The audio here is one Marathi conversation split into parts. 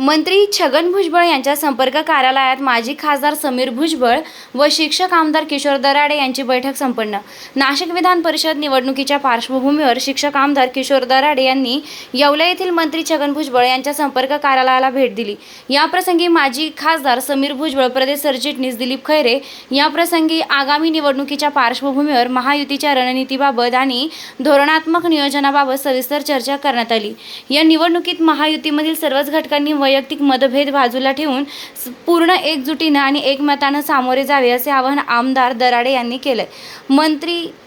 मंत्री छगन भुजबळ यांच्या संपर्क कार्यालयात माजी खासदार समीर भुजबळ व शिक्षक आमदार किशोर दराडे यांची बैठक संपन्न। नाशिक विधान परिषद निवडणुकीच्या पार्श्वभूमीवर शिक्षक आमदार किशोर दराडे यांनी येवला येथील मंत्री छगन भुजबळ यांच्या संपर्क कार्यालयाला भेट दिली। याप्रसंगी माजी खासदार समीर भुजबळ, प्रदेश सरचिटणीस दिलीप खैरे याप्रसंगी आगामी निवडणुकीच्या पार्श्वभूमीवर महायुतीच्या रणनीतीबाबत आणि धोरणात्मक नियोजनाबाबत सविस्तर चर्चा करण्यात आली। या निवडणुकीत महायुतीमधील सर्वच घटकांनी वैयक्तिक मतभेद बाजूला ठेवून पूर्ण एकजुटीने आणि एकमताने सामोरे जावे असे आवाहन आमदार दराडे यांनी केले।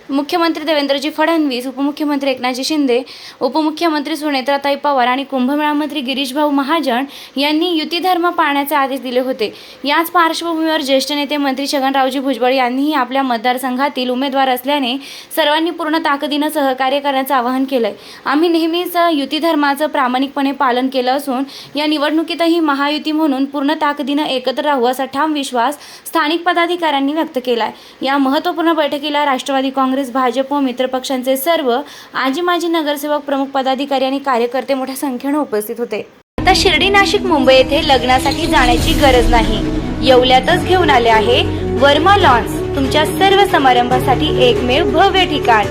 मुख्यमंत्री देवेंद्रजी फडणवीस, उपमुख्यमंत्री एकनाथजी शिंदे, उपमुख्यमंत्री सुनेत्राताई पवार आणि कुंभमेळा मंत्री गिरीश भाऊ महाजन यांनी युती धर्म पाळण्याचे आदेश दिले होते। याच पार्श्वभूमीवर ज्येष्ठ नेते मंत्री छगनरावजी भुजबळ यांनीही आपल्या मतदारसंघातील उमेदवार असल्याने सर्वांनी पूर्ण ताकदीने सहकार्य करण्याचे आवाहन केले। आम्ही नेहमीच युती धर्माचे प्रामाणिकपणे पालन केले असून या निवडणुकीतही महायुती म्हणून पूर्ण ताकदीने एकत्र राहू असा ठाम विश्वास स्थानिक पदाधिकाऱ्यांनी व्यक्त केला। या महत्त्वपूर्ण बैठकीला राष्ट्रवादी काँग्रेस, भाजप व मित्रपक्षांचे सर्व आजी माजी नगरसेवक, प्रमुख पदाधिकारी आणि कार्यकर्ते मोठ्या संख्येने उपस्थित होते। आता शिर्डी, नाशिक, मुंबई येथे लग्नासाठी जाण्याची गरज नाही, येवल्यातच घेऊन आले आहे वर्मा लॉन्स, तुमच्या सर्व समारंभासाठी एकमेव भव्य ठिकाण।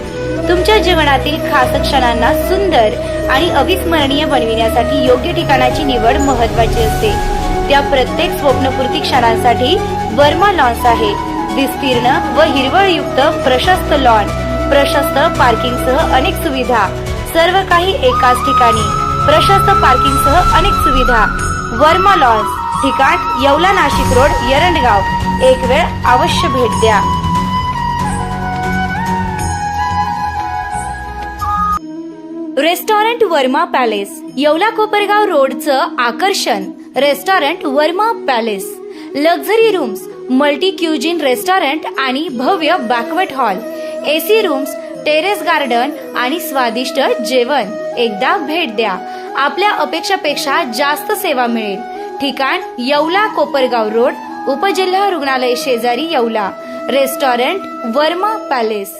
तुमच्या जीवनातील खास क्षणांना सुंदर आणि अविस्मरणीय बनविण्यासाठी योग्य ठिकाणाची निवड महत्त्वाची असते। त्या प्रत्येक स्वप्नपूर्ती क्षणांसाठी वर्मा लॉन्स आहे। विस्तीर्ण व हिरवळयुक्त प्रशस्त लॉन, प्रशस्त पार्किंगसह अनेक सुविधा, सर्व काही एकाच ठिकाणी, प्रशस्त पार्किंगसह अनेक सुविधा। वर्मा लॉन्स, ठिकाण येवला, नाशिक रोड, एरंडगाव। एक वेळ अवश्य भेट द्या। रेस्टॉरंट वर्मा पॅलेस, येवला कोपरगाव रोडचं आकर्षण। Restaurant Verma palace, luxury rooms, multi cuisine restaurant आणि भव्य banquet hall, AC rooms, terrace garden आणि स्वादिष्ट जेवण। एकदा भेट द्या, आपल्या अपेक्षापेक्षा जास्त सेवा मिळेल। ठिकाण येवला कोपरगाव रोड, उपजिल्हा रुग्णालय शेजारी येवला। Restaurant Verma palace.